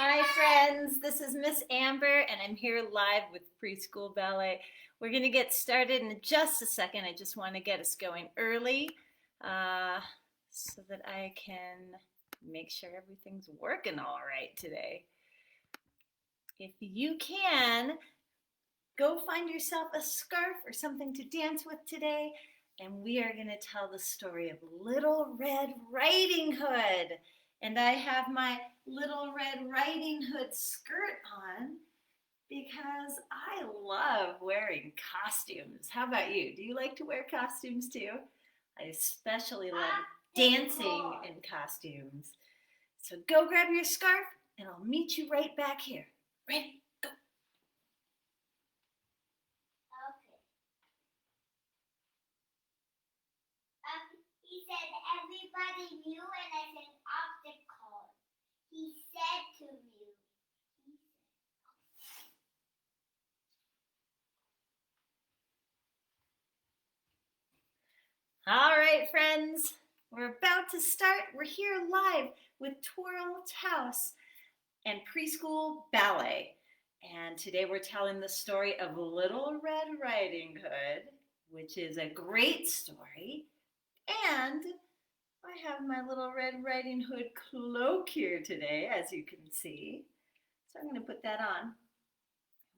Hi friends, this is Miss Amber and I'm here live with Preschool Ballet. We're going to get started in just a second. I just want to get us going early so that I can make sure everything's working all right today. If you can, go find yourself a scarf or something to dance with today, and we are going to tell the story of Little Red Riding Hood. And I have my Little Red Riding Hood skirt on because I love wearing costumes. How about you? Do you like to wear costumes too? I especially love dancing in costumes. So go grab your scarf and I'll meet you right back here. Ready? Go. He said everybody knew and I said optical. He said to me. All right, friends, we're about to start. We're here live with Twirl, Taos, and Preschool Ballet. And today we're telling the story of Little Red Riding Hood, which is a great story. And I have my Little Red Riding Hood cloak here today, as you can see. So I'm going to put that on and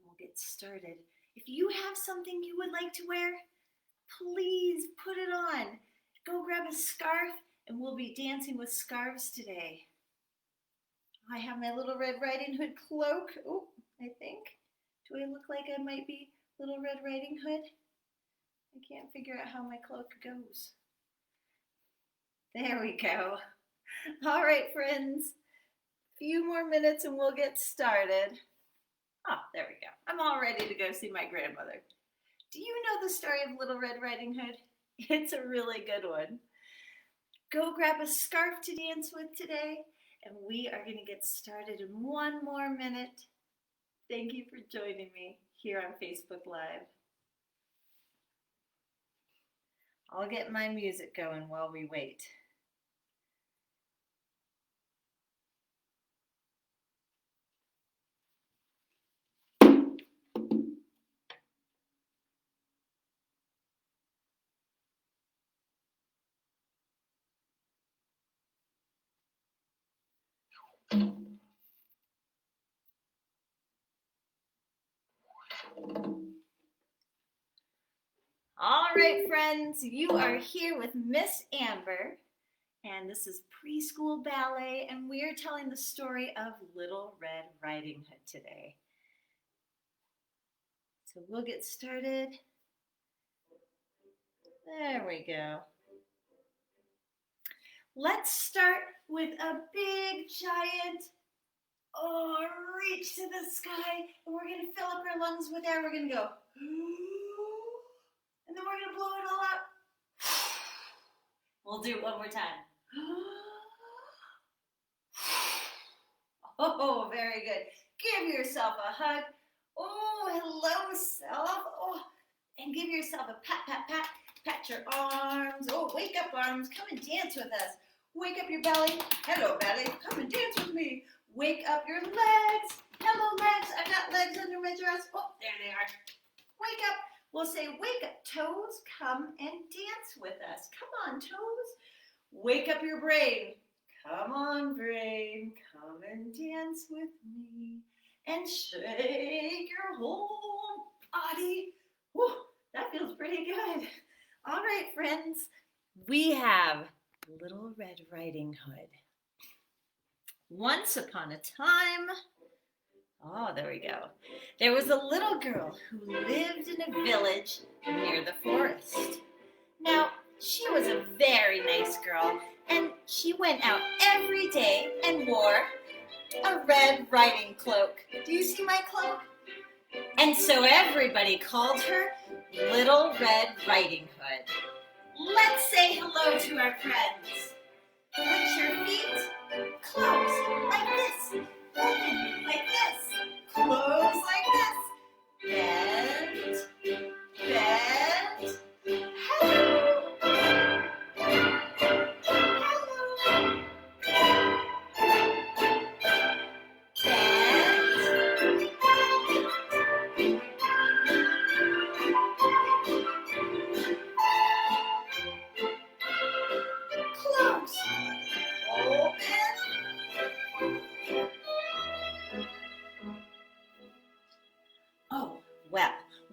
we'll get started. If you have something you would like to wear, please put it on. Go grab a scarf and we'll be dancing with scarves today. I have my Little Red Riding Hood cloak. Oh, I think. Do I look like I might be Little Red Riding Hood? I can't figure out how my cloak goes. There we go. All right, friends. A few more minutes and we'll get started. Oh, there we go. I'm all ready to go see my grandmother. Do you know the story of Little Red Riding Hood? It's a really good one. Go grab a scarf to dance with today, and we are going to get started in one more minute. Thank you for joining me here on Facebook Live. I'll get my music going while we wait. All right, friends, you are here with Miss Amber, and this is Preschool Ballet, and we are telling the story of Little Red Riding Hood today. So we'll get started. There we go. Let's start with a big giant reach to the sky, and we're going to fill up our lungs with air. We're going to go, and then we're going to blow it all out. We'll do it one more time. Oh, very good. Give yourself a hug. Oh, hello, self. Oh, and give yourself a pat, pat, pat. Pat your arms. Oh, wake up, arms. Come and dance with us. Wake up your belly. Hello, belly. Come and dance with me. Wake up your legs. Hello, legs. I've got legs under my dress. Oh, there they are. Wake up. We'll say, wake up, toes. Come and dance with us. Come on, toes. Wake up your brain. Come on, brain. Come and dance with me. And shake your whole body. Whew, that feels pretty good. All right, friends. We have Little Red Riding Hood. Once upon a time, there we go. There was a little girl who lived in a village near the forest. Now, she was a very nice girl, and she went out every day and wore a red riding cloak. Do you see my cloak? And so everybody called her Little Red Riding Hood. Let's say hello to our friends. Put your feet closed like this, open like this, close like this, bend, bend, hello, hello, bend,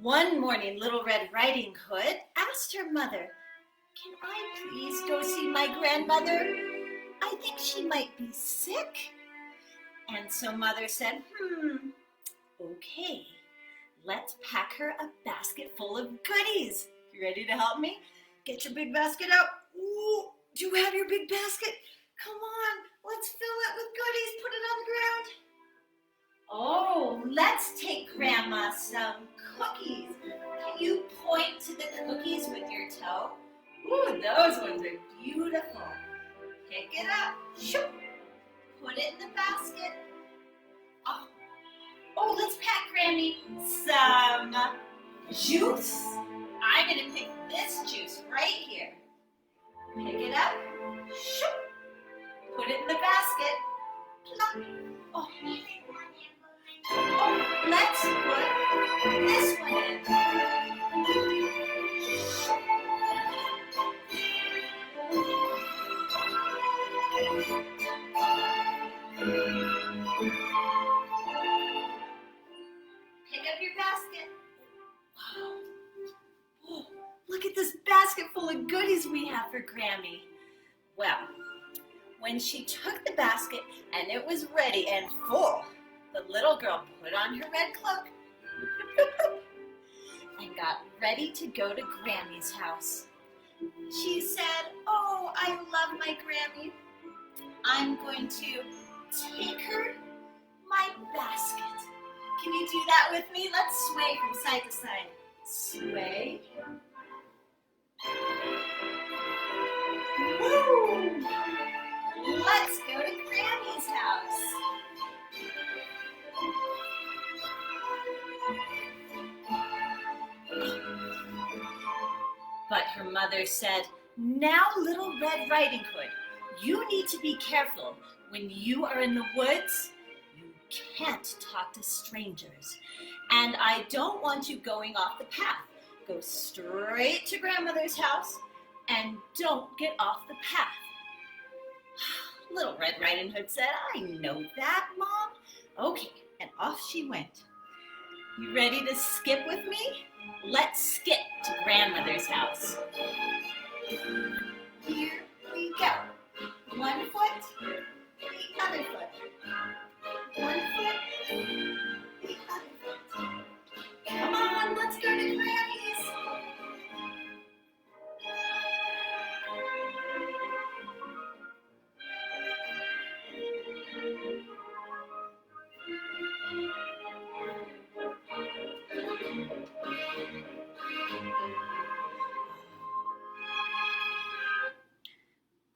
One morning, Little Red Riding Hood asked her mother, "Can I please go see my grandmother? I think she might be sick." And so Mother said, okay, let's pack her a basket full of goodies. You ready to help me? Get your big basket out. Ooh, do you have your big basket? Come on, let's fill it with goodies. Put it on the ground. Oh, let's take Grandma some cookies. Can you point to the cookies with your toe? Ooh, those ones are beautiful. Pick it up. Shoop. Put it in the basket. Oh, let's pack Grammy some juice. I'm going to pick this juice right here. Pick it up. Shoop. Put it in the basket. Plop. Oh, let's put this one in. Pick up your basket. Wow. Oh, look at this basket full of goodies we have for Grammy. Well, when she took the basket and it was ready and full, the little girl put on her red cloak and got ready to go to Grammy's house. She said, "Oh, I love my Grammy. I'm going to take her my basket." Can you do that with me? Let's sway from side to side. Sway. Woo! Let's go to Grammy's house. But her mother said, "Now, Little Red Riding Hood, you need to be careful. When you are in the woods, you can't talk to strangers. And I don't want you going off the path. Go straight to Grandmother's house and don't get off the path." Little Red Riding Hood said, "I know that, Mom." Okay, and off she went. You ready to skip with me? Let's skip to Grandmother's house. Here we go. One foot, the other foot. One foot, the other foot. Come on, let's go to Grammy's.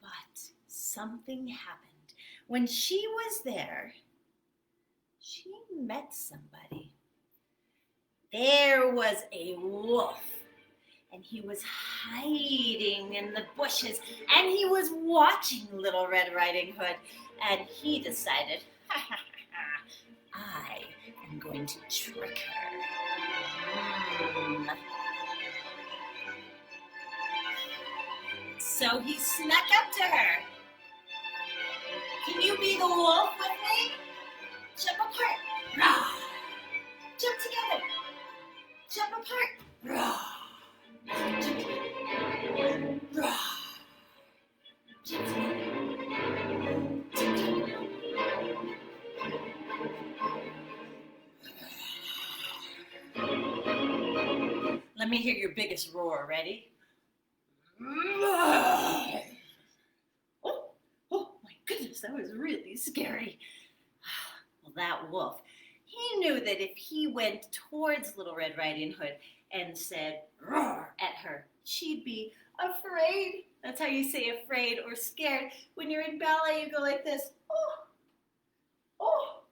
But something happened. When she was there, she met somebody. There was a wolf, and he was hiding in the bushes, and he was watching Little Red Riding Hood, and he decided, I am going to trick her. So he snuck up to her. Can you be the wolf with me? Jump apart. Rah. Jump together. Jump apart. Rah. Jump together. Rah. Jump together. Jump together. Let me hear your biggest roar. Ready? Oh my goodness, that was really scary. Well, that wolf, he knew that if he went towards Little Red Riding Hood and said roar at her, she'd be afraid. That's how you say afraid or scared. When you're in ballet, you go like this. Oh.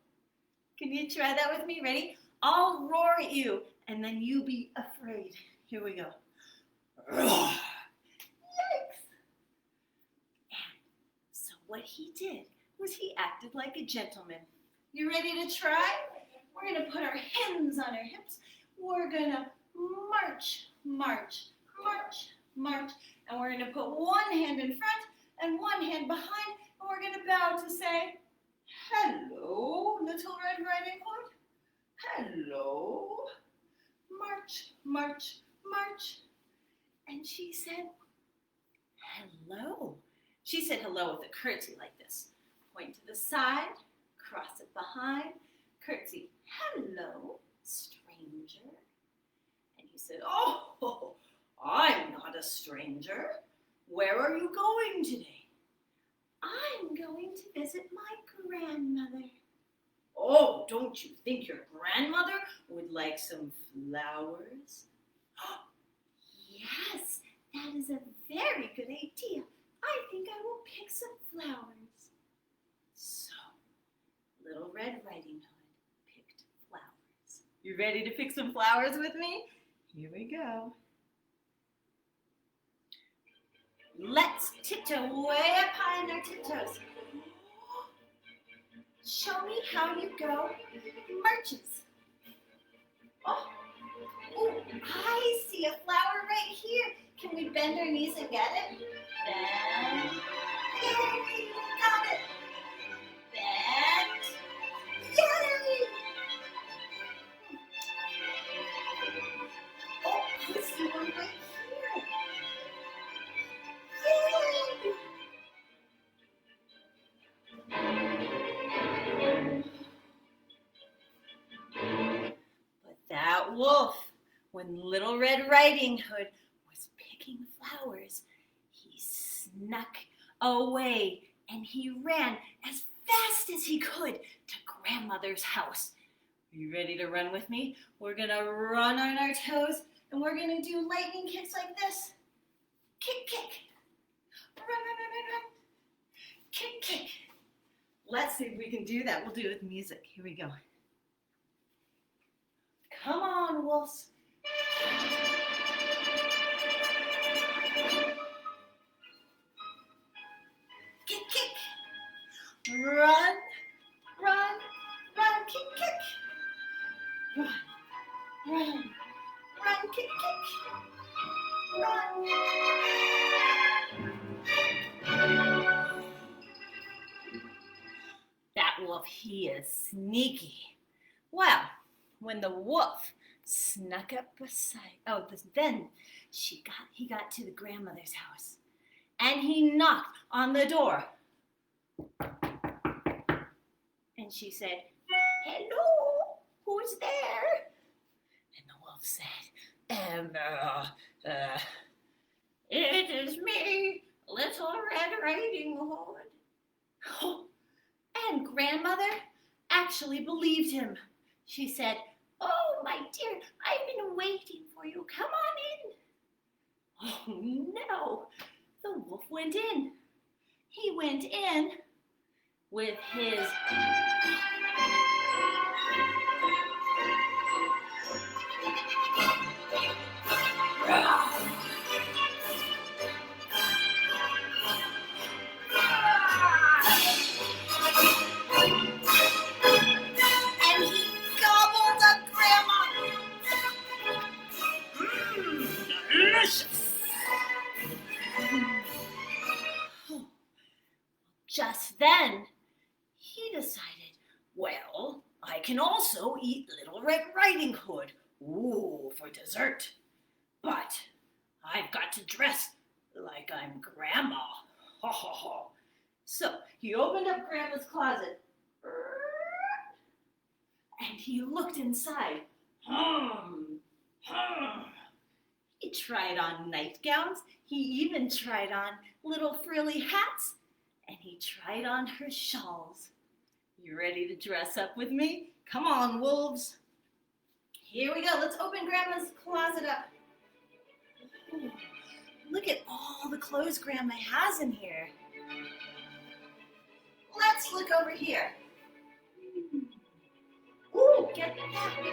Can you try that with me? Ready? I'll roar at you, and then you be afraid. Here we go. Roar. What he did was he acted like a gentleman. You ready to try? We're going to put our hands on our hips. We're going to march, march, march, march. And we're going to put one hand in front and one hand behind. And we're going to bow to say, "Hello, Little Red Riding Hood. Hello." March, march, march, march. And she said, hello. She said hello with a curtsy like this. Point to the side, cross it behind, curtsy. Hello, stranger. And he said, oh, I'm not a stranger. Where are you going today? I'm going to visit my grandmother. Oh, don't you think your grandmother would like some flowers? Yes, that is a very good idea. I think I will pick some flowers. So, Little Red Riding Hood picked flowers. You ready to pick some flowers with me? Here we go. Let's tiptoe way up high on our tiptoes. Show me how you go marches. Oh, I see a flower right here. Can we bend our knees and get it? Bend. Yay, got it. Bend. Yay. Oh, I see one right here. Yay. But that wolf, when Little Red Riding Hood was picking flowers, he snuck away and he ran as fast as he could to Grandmother's house. Are you ready to run with me? We're gonna run on our toes and we're gonna do lightning kicks like this. Kick, kick. Run, run, run, run, run. Kick, kick. Let's see if we can do that. We'll do it with music. Here we go. Come on, wolves. Kick, kick. Run, run, run, kick, kick. Run, run, run, kick, kick. Run. That wolf, he is sneaky. Well, when the wolf snuck up beside, then he got to the grandmother's house and he knocked on the door. And she said, hello, who's there? And the wolf said, it is me, Little Red Riding Hood. Oh, and grandmother actually believed him. She said, oh, my dear, I've been waiting for you. Come on in. Oh, no. The wolf went in. He went in with his... Just then, he decided, well, I can also eat Little Red Riding Hood, for dessert. But I've got to dress like I'm Grandma. So he opened up Grandma's closet, and he looked inside. He tried on nightgowns. He even tried on little frilly hats. And he tried on her shawls. You ready to dress up with me? Come on, wolves. Here we go. Let's open Grandma's closet up. Ooh, look at all the clothes Grandma has in here. Let's look over here. Ooh, get that.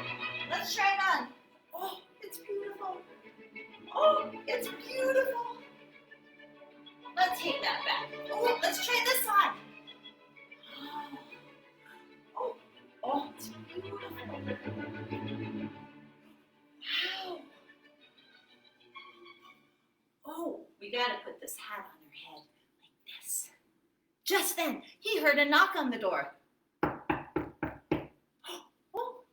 Let's try it on. Oh, it's beautiful. Oh, it's beautiful. Let's take that back. Oh, let's try this on. Oh, it's beautiful. Wow. Oh, we gotta put this hat on her head like this. Just then, he heard a knock on the door. Oh,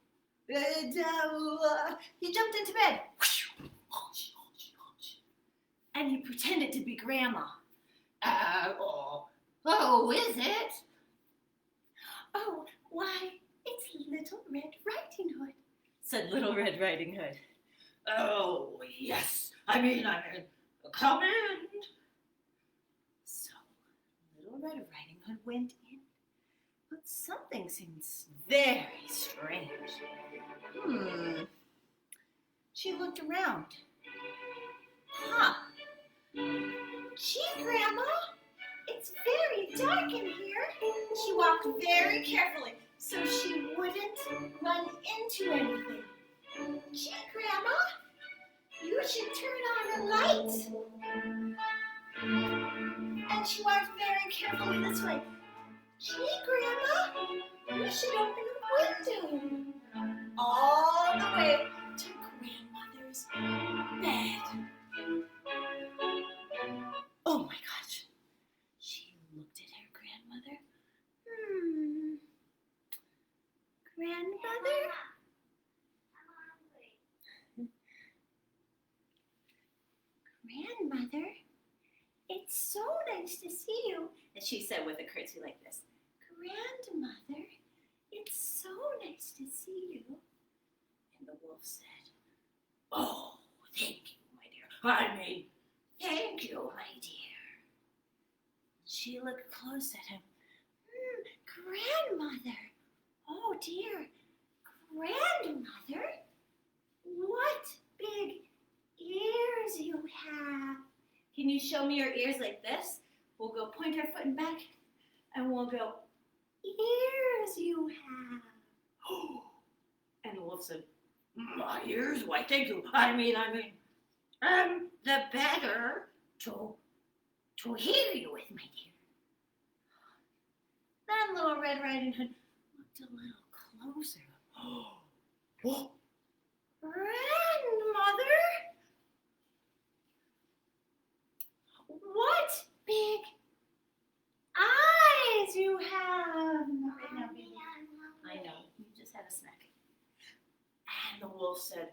He jumped into bed. And he pretended to be Grandma. Oh, is it? Oh, why, it's Little Red Riding Hood, said Little Red Riding Hood. Oh, yes. I mean, come in. So Little Red Riding Hood went in, but something seems very strange. She looked around. Gee, Grandma, it's very dark in here. She walked very carefully so she wouldn't run into anything. Gee, Grandma, you should turn on a light. And she walked very carefully this way. Gee, Grandma, you should open a window. All the way to Grandmother's bed. Oh my gosh. She looked at her grandmother. Grandmother? Grandmother, it's so nice to see you. And she said with a curtsy like this, Grandmother, it's so nice to see you. And the wolf said, Oh, thank you, my dear. Thank you, my dear. She looked close at him. Grandmother, oh dear, Grandmother, what big ears you have. Can you show me your ears like this? We'll go point our foot and back, and we'll go, ears you have. And the wolf said, My ears? Why, thank you. The better to hear you with, my dear. Then Little Red Riding Hood looked a little closer. Oh, Grandmother? What big eyes you have. Right now, baby. I know, you just had a snack. And the wolf said,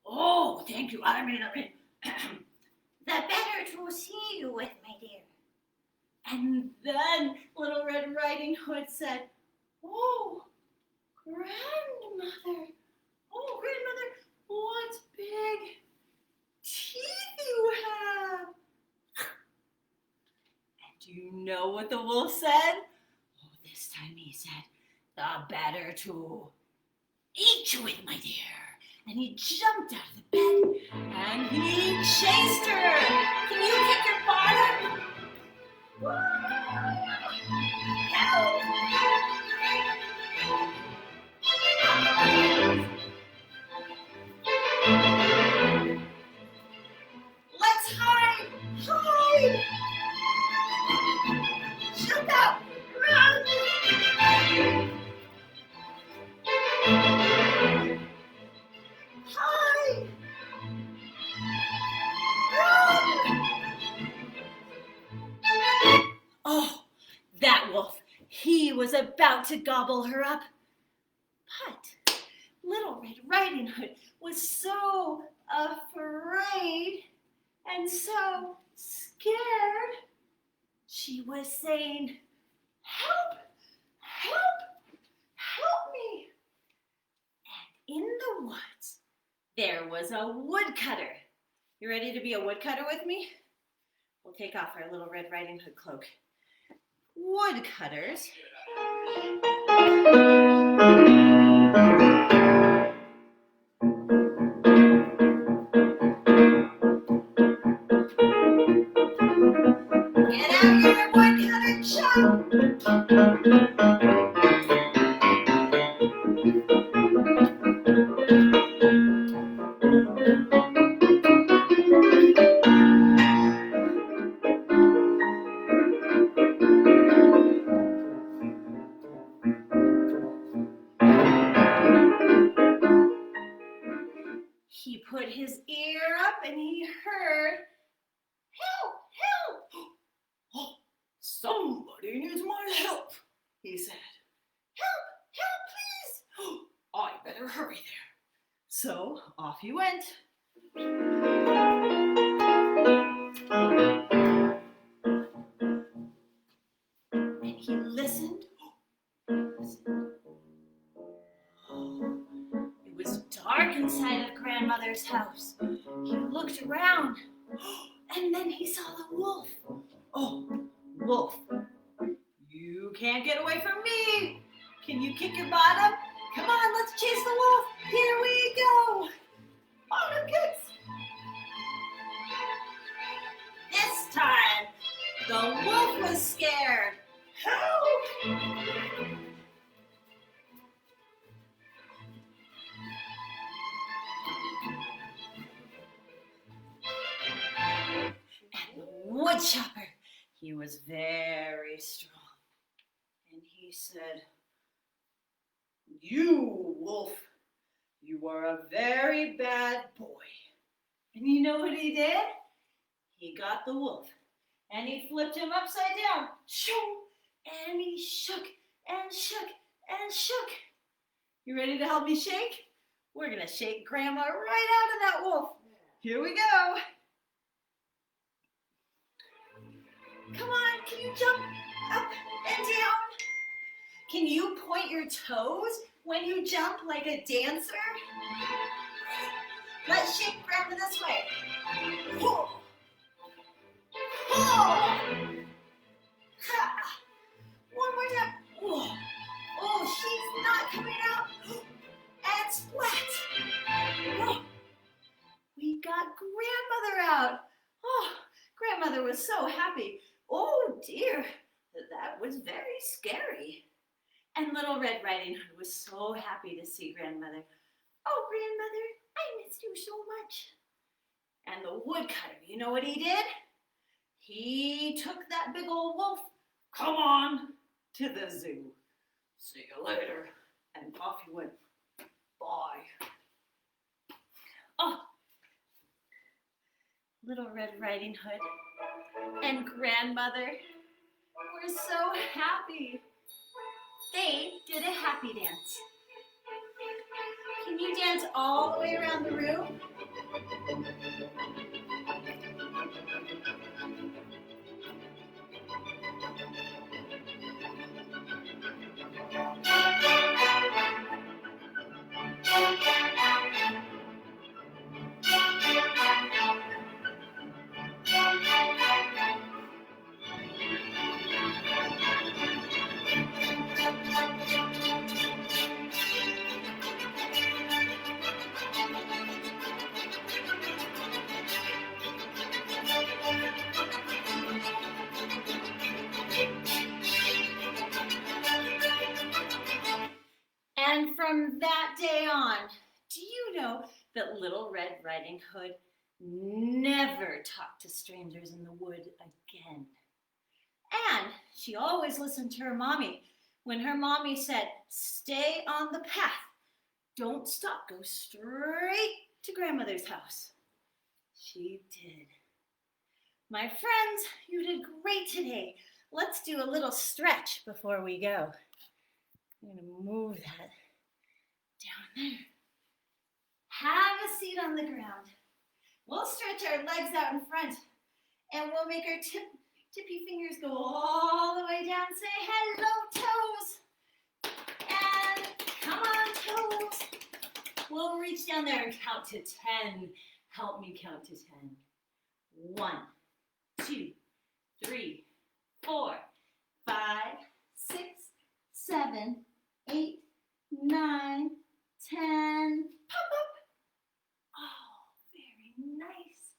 oh, thank you. The better to see you with, my dear. and then Little Red Riding Hood said, oh, Grandmother, what big teeth you have. And do you know what the wolf said? Oh, this time he said, the better to eat you with, my dear. And he jumped out of the bed and he chased her. Can you kick your bottom? Help! Let's hide! Hide! Jump out! Run! Hide! Run! Oh, that wolf, he was about to gobble her up. But Little Red Riding Hood was so afraid and so scared. She was saying, help, help, help me. And in the woods, there was a woodcutter. You ready to be a woodcutter with me? We'll take off our Little Red Riding Hood cloak. Woodcutters. Get out your woodcutter chop! He put his ear up and he heard, help, help! Oh, somebody needs my help, he said. Help, help, please! I better So off he went. And he listened. It was dark inside of Grandmother's house. He looked around, and then he saw the wolf. Oh, wolf, you can't get away from me. Can you kick your bottom? Come on, let's chase the wolf. Here we go. Bottom kicks. This time, the wolf was scared. Help! And the woodchopper, he was very strong. And he said, "You, wolf, you are a very bad boy." And you know what he did? He got the wolf and he flipped him upside down. Shoo! And he shook and shook and shook. You ready to help me shake? We're going to shake Grandma right out of that wolf. Here we go. Come on, can you jump up and down? Can you point your toes when you jump like a dancer? Let's shake Grandma this way. Oh. Oh. Ha. One more time. Oh. Oh, she's not coming out. And splat. Oh. We got Grandmother out. Oh, Grandmother was so happy. Oh dear, that was very scary. And Little Red Riding Hood was so happy to see Grandmother. Oh, Grandmother, I missed you so much. And the woodcutter, you know what he did? He took that big old wolf, come on, to the zoo. See you later. And off he went. Bye. Oh, Little Red Riding Hood and Grandmother were so happy. They did a happy dance. Can you dance all the way around the room? And from that day on, do you know that Little Red Riding Hood never talked to strangers in the wood again? And she always listened to her mommy when her mommy said, stay on the path. Don't stop, go straight to Grandmother's house. She did. My friends, you did great today. Let's do a little stretch before we go. I'm going to move that down there. Have a seat on the ground. We'll stretch our legs out in front and we'll make our tippy fingers go all the way down. Say hello, toes. And come on, toes. We'll reach down there and count to 10. Help me count to 10. 1, 2, 3, 4, 5, 6, 7, 8, 9, 10. Pop up. Oh, very nice.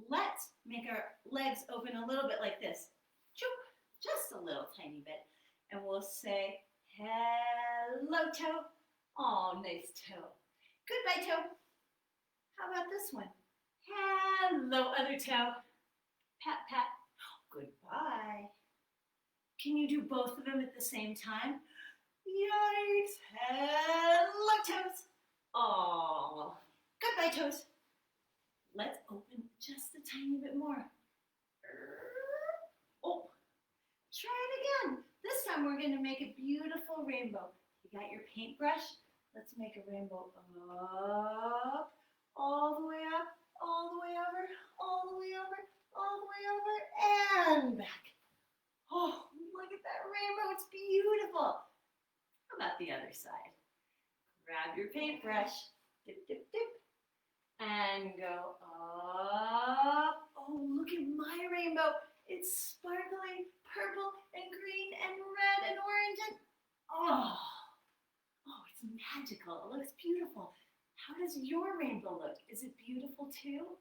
Let's make our legs open a little bit like this. Just a little tiny bit. And we'll say, hello, toe. Oh, nice toe. Goodbye, toe. How about this one? Hello, other toe. Pat, pat. Goodbye. Can you do both of them at the same time? Yikes. Hello, toes. Oh, goodbye, toes. Let's open just a tiny bit more. Oh, try it again. This time we're going to make a beautiful rainbow. You got your paintbrush? Let's make a rainbow up, all the way up, all the way over, all the way over, all the way over, and back. Oh, look at that rainbow. It's beautiful. How about the other side? Grab your paintbrush, dip, dip, dip, and go up. Oh, look at my rainbow. It's sparkling purple and green and red and orange and oh, it's magical. It looks beautiful. How does your rainbow look? Is it beautiful too?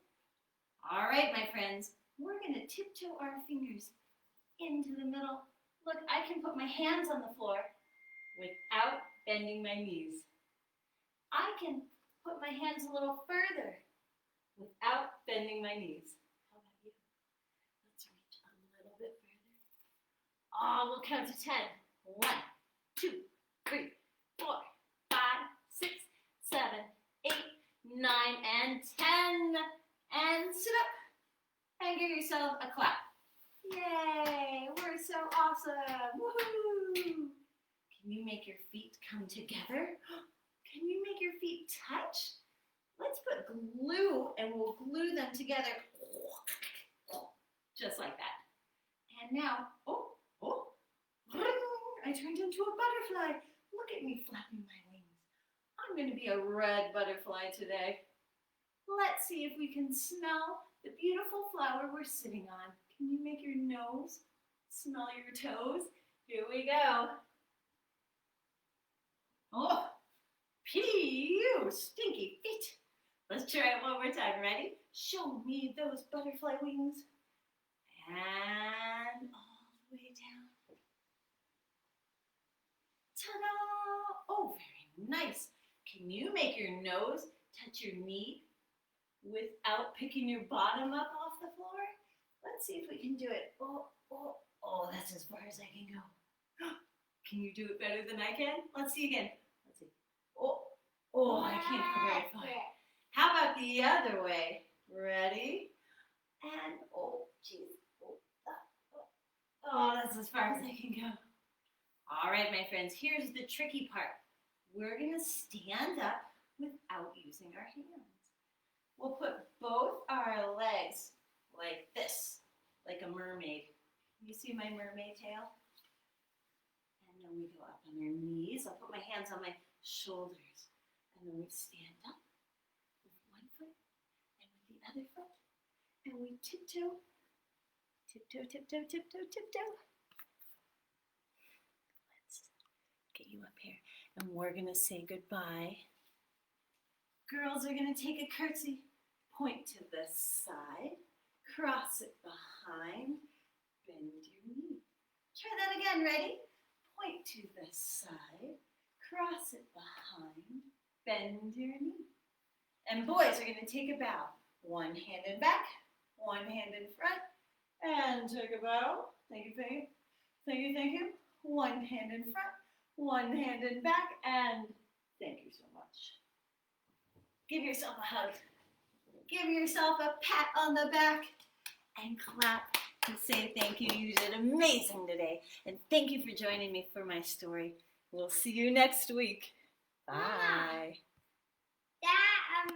All right, my friends, we're going to tiptoe our fingers into the middle. Look, I can put my hands on the floor without bending my knees. I can put my hands a little further without bending my knees. How about you? Let's reach a little bit further. Oh, we'll count to 10. 1, 2, 3, 4, 5, 6, 7, 8, 9, and 10. And sit up and give yourself a clap. Yay, we're so awesome. Woohoo! Can you make your feet come together? Can you make your feet touch? Let's put glue and we'll glue them together. Just like that. And now, I turned into a butterfly. Look at me flapping my wings. I'm going to be a red butterfly today. Let's see if we can smell the beautiful flower we're sitting on. Can you make your nose smell your toes? Here we go. Oh, pew, stinky feet. Let's try it one more time. Ready? Show me those butterfly wings. And all the way down. Ta-da! Oh, very nice. Can you make your nose touch your knee without picking your bottom up off the floor? Let's see if we can do it. Oh, that's as far as I can go. Can you do it better than I can? Let's see again. Let's see. Oh, I can't go very far. How about the other way? Ready? And oh, geez. Oh, that's as far as I can go. All right, my friends, here's the tricky part. We're going to stand up without using our hands. We'll put both our legs like this, like a mermaid. You see my mermaid tail? And then we go up on our knees. I'll put my hands on my shoulders. And then we stand up with one foot and with the other foot. And we tiptoe, tiptoe, tiptoe, tiptoe, tiptoe. Let's get you up here. And we're going to say goodbye. Girls are going to take a curtsy. Point to the side. Cross it behind. Bend your knee. Try that again. Ready? Point to the side. Cross it behind. Bend your knee. And boys are going to take a bow. One hand in back. One hand in front. And take a bow. Thank you, thank you. Thank you, thank you. One hand in front. One hand in back. And thank you so much. Give yourself a hug. Give yourself a pat on the back and clap and say thank you. You did amazing today. And thank you for joining me for my story. We'll see you next week. Bye. That